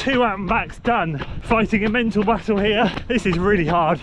2 out and backs done. Fighting a mental battle here. This is really hard.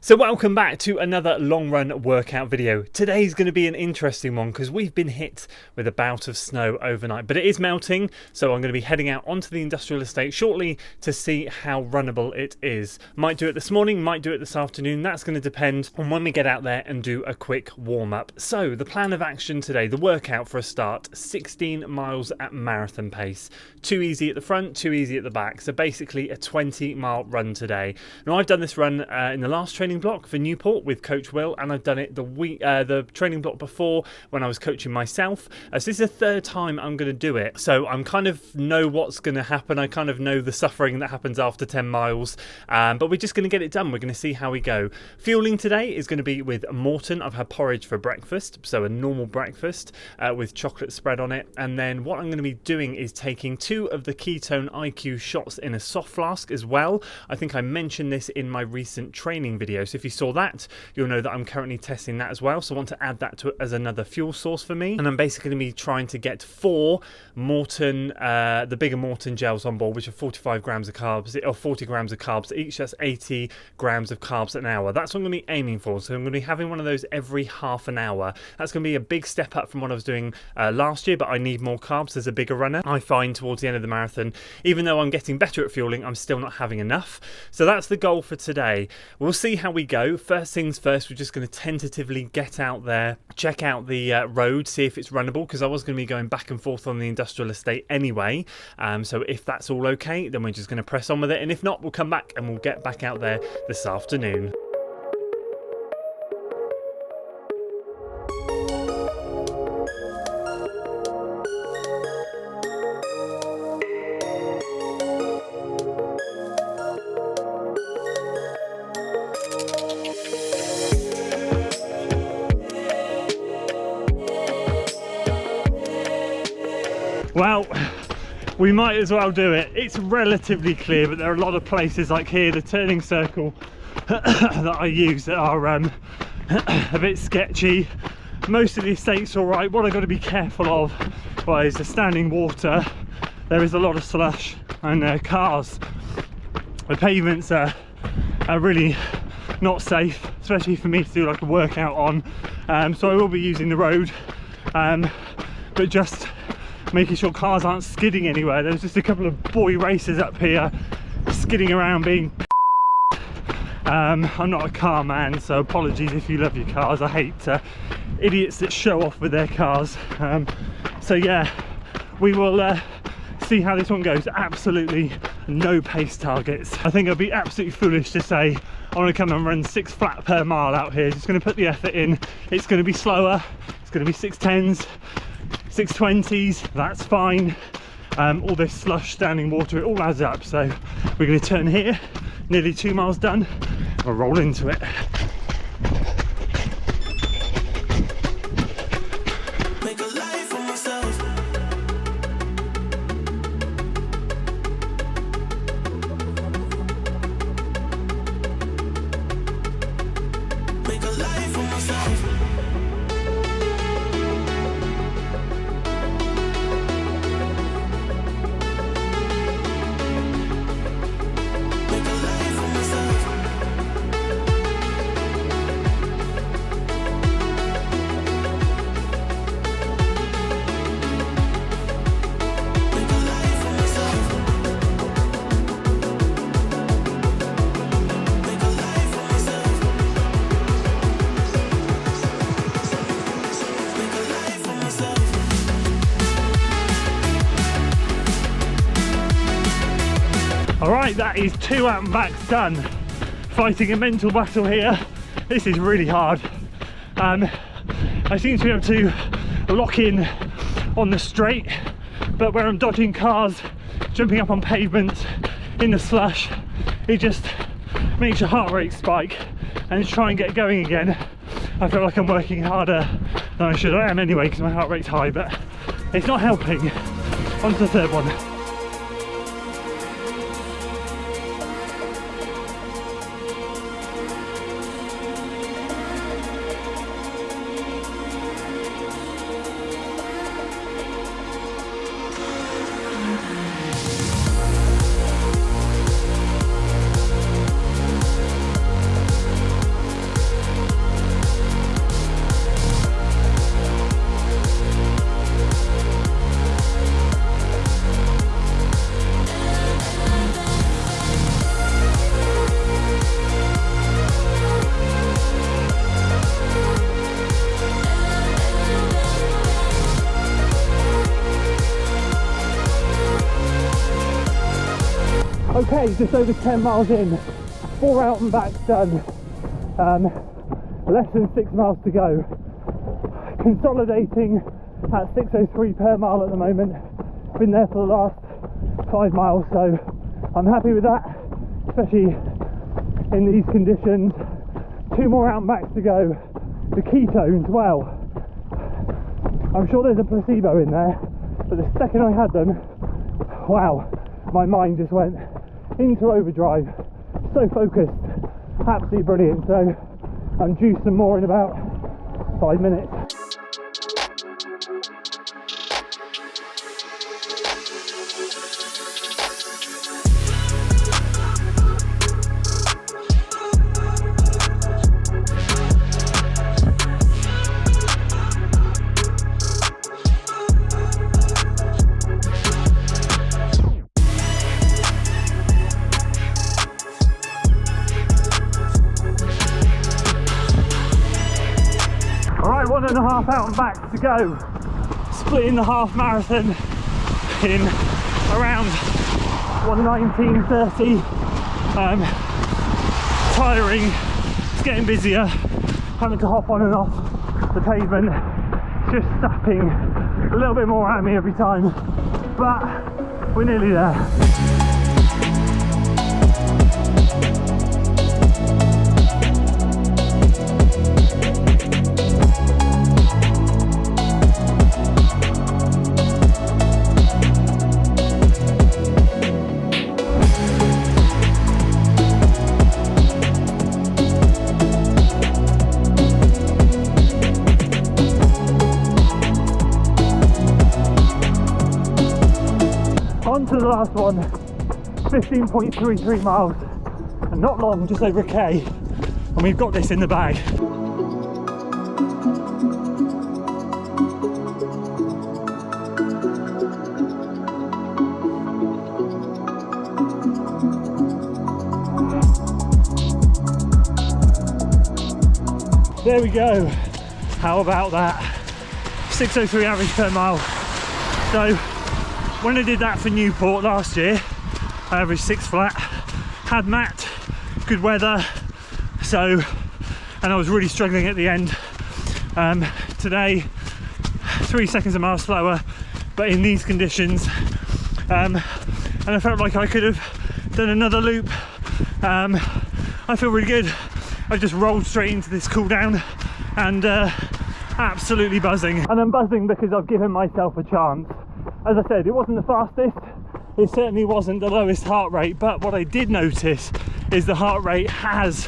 So welcome back to another long run workout video. Today's going to be an interesting one because we've been hit with a bout of snow overnight, but it is melting, so I'm going to be heading out onto the industrial estate shortly to see how runnable it is. Might do it this morning, might do it this afternoon. That's going to depend on when we get out there and do a quick warm up. So the plan of action today, the workout for a start, 16 miles at marathon pace. Too easy at the front, too easy at the back. So basically a 20-mile run today. Now I've done this run in the last training block for Newport with Coach Will, and I've done it the training block before when I was coaching myself. So this is the third time I'm going to do it, so I'm kind of know what's going to happen. I kind of know the suffering that happens after 10 miles, but we're just going to get it done. We're going to see how we go. Fueling today is going to be with Morton. I've had porridge for breakfast, so a normal breakfast with chocolate spread on it, and then what I'm going to be doing is taking 2 of the Ketone IQ shots in a soft flask as well. I think I mentioned this in my recent training video, so if you saw that, you'll know that I'm currently testing that as well, so I want to add that to as another fuel source for me. And I'm basically going to be trying to get 4 Morton, the bigger Morton gels on board, which are 45 grams of carbs, or 40 grams of carbs each. That's 80 grams of carbs an hour. That's what I'm going to be aiming for, so I'm going to be having one of those every half an hour. That's going to be a big step up from what I was doing last year, but I need more carbs as a bigger runner. I find towards the end of the marathon, even though I'm getting better at fueling, I'm still not having enough. So that's the goal for today. We'll see how we go. First things first, we're just going to tentatively get out there, check out the road, see if it's runnable, because I was going to be going back and forth on the industrial estate anyway. So if that's all okay, then we're just going to press on with it, and if not, we'll come back and we'll get back out there this afternoon. Well, we might as well do it. It's relatively clear, but there are a lot of places like here, the turning circle that I use that are a bit sketchy. Most of the estate's all right. What I've got to be careful of is the standing water. There is a lot of slush and cars. The pavements are really not safe, especially for me to do like a workout on. So I will be using the road, but just making sure cars aren't skidding anywhere. There's just a couple of boy racers up here skidding around being I'm not a car man, so apologies if you love your cars. I hate idiots that show off with their cars. So yeah, we will see how this one goes. Absolutely no pace targets. I think I'd be absolutely foolish to say I want to come and run 6 flat per mile out here. Just going to put the effort in. It's going to be slower. It's going to be 6:10s, 6:20s, that's fine. All this slush, standing water, it all adds up. So we're going to turn here, nearly 2 miles done. We'll roll into it. Alright, that is 2 out and backs done. Fighting a mental battle here. This is really hard. I seem to be able to lock in on the straight, but where I'm dodging cars, jumping up on pavement, in the slush, it just makes your heart rate spike. And to try and get going again, I feel like I'm working harder than I should. I am anyway, because my heart rate's high, but it's not helping. On to the third one. Okay, just over 10 miles in, 4 out and back done, less than 6 miles to go. Consolidating at 6:03 per mile at the moment. Been there for the last 5 miles, so I'm happy with that, especially in these conditions. 2 more out and backs to go. The ketones, well, I'm sure there's a placebo in there, but the second I had them, wow, my mind just went into overdrive. So focused, absolutely brilliant. So I'm due some more in about 5 minutes. Alright, 1.5 out and back to go. Splitting the half marathon in around 1:19:30. Tiring, it's getting busier, having to hop on and off the pavement, just sapping a little bit more at me every time, but we're nearly there. On to the last one, 15.33 miles, and not long, just over a K, and we've got this in the bag. There we go, how about that? 6:03 average per mile. So when I did that for Newport last year, I averaged 6 flat, had Matt, good weather, so, and I was really struggling at the end. Today, 3 seconds a mile slower, but in these conditions, and I felt like I could have done another loop. I feel really good. I just rolled straight into this cool down and absolutely buzzing. And I'm buzzing because I've given myself a chance. As I said, it wasn't the fastest, it certainly wasn't the lowest heart rate, but what I did notice is the heart rate has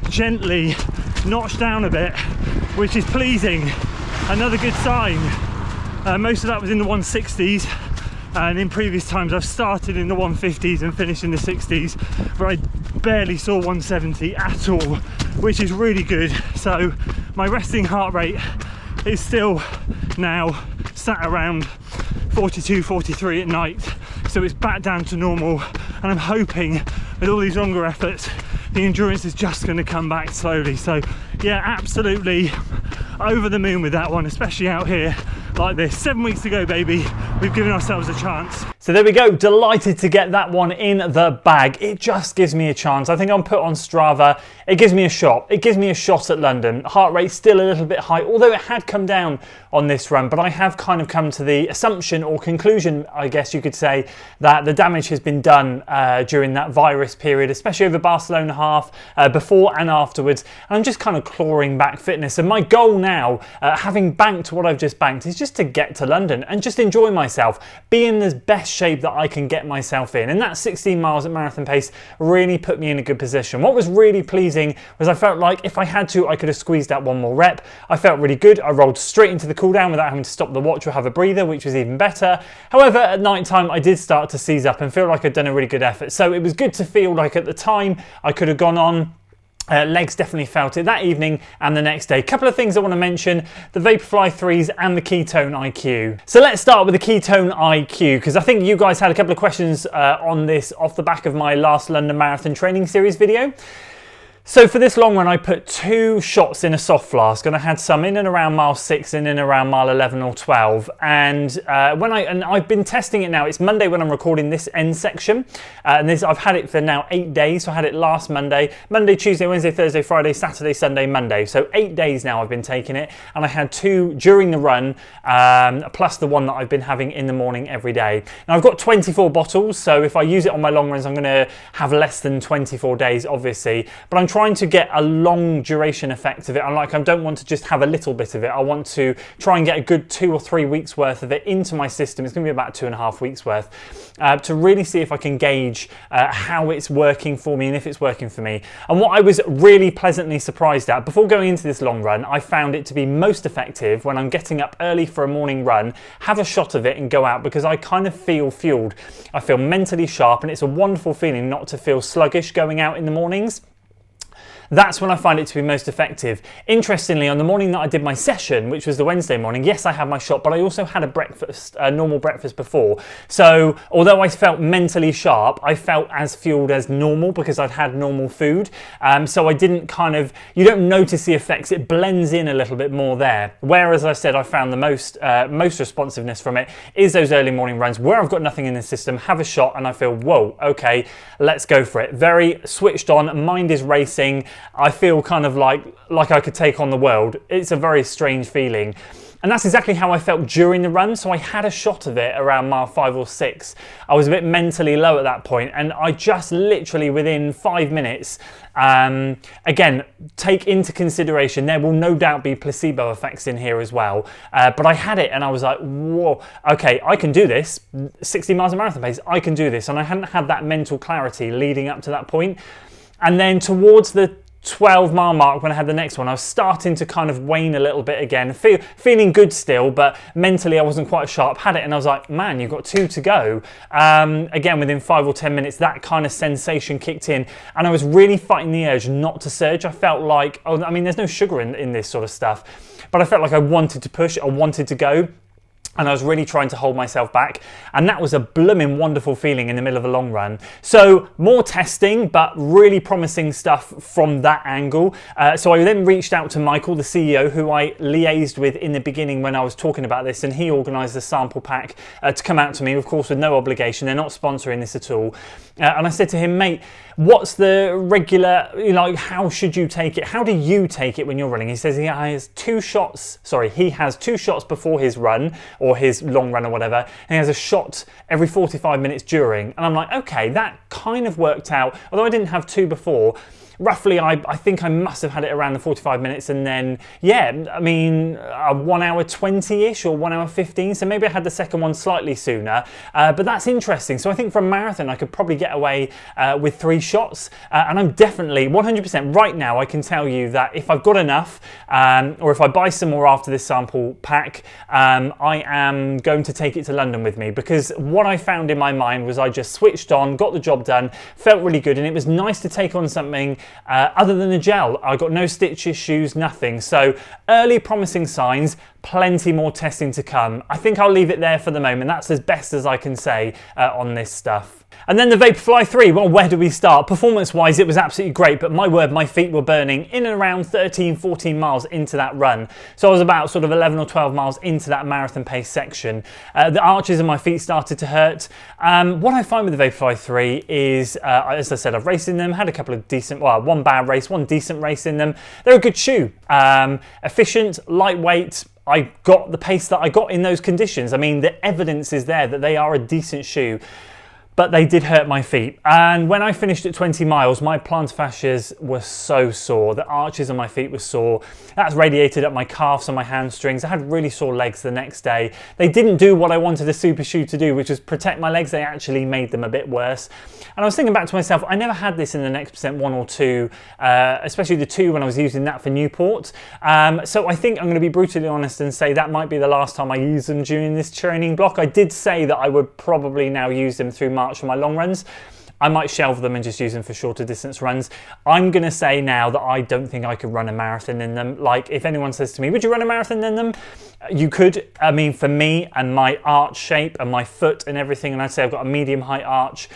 gently notched down a bit, which is pleasing. Another good sign. Most of that was in the 160s, and in previous times I've started in the 150s and finished in the 60s, but I barely saw 170 at all, which is really good. So my resting heart rate is still now sat around 42, 43 at night, so it's back down to normal, and I'm hoping with all these longer efforts the endurance is just going to come back slowly. So yeah, absolutely over the moon with that one, especially out here like this. 7 weeks to go, baby. We've given ourselves a chance. So there we go, delighted to get that one in the bag. It just gives me a chance. I think I'll put on Strava, it gives me a shot. It gives me a shot at London. Heart rate's still a little bit high, although it had come down on this run, but I have kind of come to the assumption or conclusion, I guess you could say, that the damage has been done during that virus period, especially over Barcelona half, before and afterwards. And I'm just kind of clawing back fitness. And my goal now, having banked what I've just banked, is just to get to London and just enjoy myself, be in the best shape that I can get myself in. And that 16 miles at marathon pace really put me in a good position. What was really pleasing was I felt like if I had to, I could have squeezed out one more rep. I felt really good. I rolled straight into the cool down without having to stop the watch or have a breather, which was even better. However, at night time, I did start to seize up and feel like I'd done a really good effort. So it was good to feel like at the time I could have gone on. Legs definitely felt it that evening and the next day. Couple of things I want to mention, the Vaporfly 3s and the Ketone IQ. So let's start with the Ketone IQ, because I think you guys had a couple of questions on this off the back of my last London Marathon training series video. So for this long run, I put 2 shots in a soft flask, and I had some in and around mile 6 and in and around mile 11 or 12. And I've been testing it now. It's Monday when I'm recording this end section, and I've had it for now 8 days. So I had it last Monday, Tuesday, Wednesday, Thursday, Friday, Saturday, Sunday, Monday. So 8 days now I've been taking it, and I had 2 during the run, plus the one that I've been having in the morning every day. Now I've got 24 bottles, so if I use it on my long runs, I'm going to have less than 24 days, obviously. But I'm trying to get a long duration effect of it. I don't want to just have a little bit of it. I want to try and get a good 2 or 3 weeks worth of it into my system. It's going to be about 2.5 weeks worth, to really see if I can gauge how it's working for me and if it's working for me. And what I was really pleasantly surprised at before going into this long run, I found it to be most effective when I'm getting up early for a morning run, have a shot of it and go out, because I kind of feel fueled. I feel mentally sharp, and it's a wonderful feeling not to feel sluggish going out in the mornings. That's when I find it to be most effective. Interestingly, on the morning that I did my session, which was the Wednesday morning, yes, I had my shot, but I also had a normal breakfast before. So although I felt mentally sharp, I felt as fueled as normal because I'd had normal food. So I didn't you don't notice the effects. It blends in a little bit more there. Whereas I said I found the most responsiveness from it is those early morning runs where I've got nothing in the system, have a shot, and I feel, whoa, okay, let's go for it. Very switched on, mind is racing. I feel kind of like I could take on the world. It's a very strange feeling. And that's exactly how I felt during the run. So I had a shot of it around mile 5 or 6. I was a bit mentally low at that point, and I just literally within 5 minutes, again, take into consideration, there will no doubt be placebo effects in here as well. But I had it and I was like, whoa, okay, I can do this. 60 miles a marathon pace, I can do this. And I hadn't had that mental clarity leading up to that point. And then towards the 12-mile mark, when I had the next one, I was starting to kind of wane a little bit again, feeling good still, but mentally I wasn't quite sharp. Had it and I was like, man, you've got 2 to go. Again, within 5 or 10 minutes, that kind of sensation kicked in, and I was really fighting the urge not to surge. I felt like, I mean, there's no sugar in this sort of stuff, but I felt like I wanted to push, I wanted to go. And I was really trying to hold myself back. And that was a blooming wonderful feeling in the middle of a long run. So more testing, but really promising stuff from that angle. So I then reached out to Michael, the CEO, who I liaised with in the beginning when I was talking about this. And he organised a sample pack to come out to me, of course, with no obligation. They're not sponsoring this at all. And I said to him, mate, what's the regular, how should you take it? How do you take it when you're running? He says he has 2 shots before his run, or his long run or whatever, and he has a shot every 45 minutes during. And I'm like, okay, that kind of worked out. Although I didn't have 2 before, roughly I think I must have had it around the 45 minutes, and then, yeah, I mean, 1 hour 20-ish or 1 hour 15, so maybe I had the second one slightly sooner, but that's interesting. So I think for a marathon I could probably get away with 3 shots, and I'm definitely 100% right now. I can tell you that if I've got enough, or if I buy some more after this sample pack, I am going to take it to London with me, because what I found in my mind was I just switched on, got the job done, felt really good, and it was nice to take on something other than a gel. I got no stitch issues, nothing. So early promising signs, plenty more testing to come. I think I'll leave it there for the moment. That's as best as I can say on this stuff. And then the Vaporfly 3, well, where do we start? Performance-wise, it was absolutely great, but my word, my feet were burning in and around 13, 14 miles into that run. So I was about sort of 11 or 12 miles into that marathon pace section. The arches of my feet started to hurt. What I find with the Vaporfly 3 is, as I said, I've raced in them, had a couple of decent, well, one bad race, one decent race in them. They're a good shoe. Efficient, lightweight. I got the pace that I got in those conditions. I mean, the evidence is there that they are a decent shoe. But they did hurt my feet. And when I finished at 20 miles, my plantar fascias were so sore. The arches of my feet were sore. That's radiated up my calves and my hamstrings. I had really sore legs the next day. They didn't do what I wanted a super shoe to do, which was protect my legs. They actually made them a bit worse. And I was thinking back to myself, I never had this in the Next Percent 1 or 2, especially the 2 when I was using that for Newport. So I think I'm going to be brutally honest and say that might be the last time I use them during this training block. I did say that I would probably now use them through March for my long runs. I might shelve them and just use them for shorter distance runs. I'm going to say now that I don't think I could run a marathon in them. Like, if anyone says to me, would you run a marathon in them? You could. I mean, for me and my arch shape and my foot and everything, and I'd say I've got a medium height arch,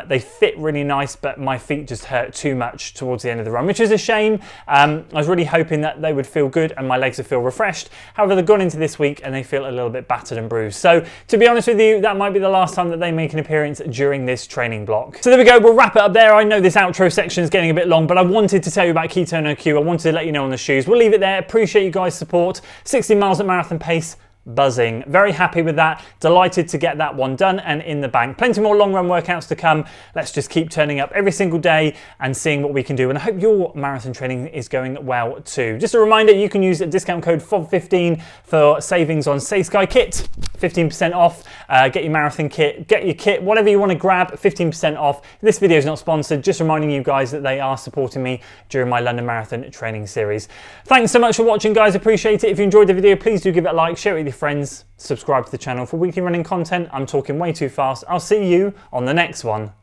they fit really nice, but my feet just hurt too much towards the end of the run, which is a shame. I was really hoping that they would feel good and my legs would feel refreshed. However, they've gone into this week and they feel a little bit battered and bruised. So to be honest with you, that might be the last time that they make an appearance during this training block. So there we go, we'll wrap it up there. I know this outro section is getting a bit long, but I wanted to tell you about Ketone IQ. I wanted to let you know on the shoes. We'll leave it there. Appreciate you guys' support. 60 miles at marathon pace. Buzzing. Very happy with that. Delighted to get that one done and in the bank. Plenty more long run workouts to come. Let's just keep turning up every single day and seeing what we can do. And I hope your marathon training is going well too. Just a reminder, you can use a discount code FOB15 for savings on Say Sky Kit. 15% off. Get your marathon kit, get your kit, whatever you want to grab, 15% off. This video is not sponsored, just reminding you guys that they are supporting me during my London Marathon training series. Thanks so much for watching, guys. Appreciate it. If you enjoyed the video, please do give it a like, share it with your friends, subscribe to the channel for weekly running content. I'm talking way too fast. I'll see you on the next one.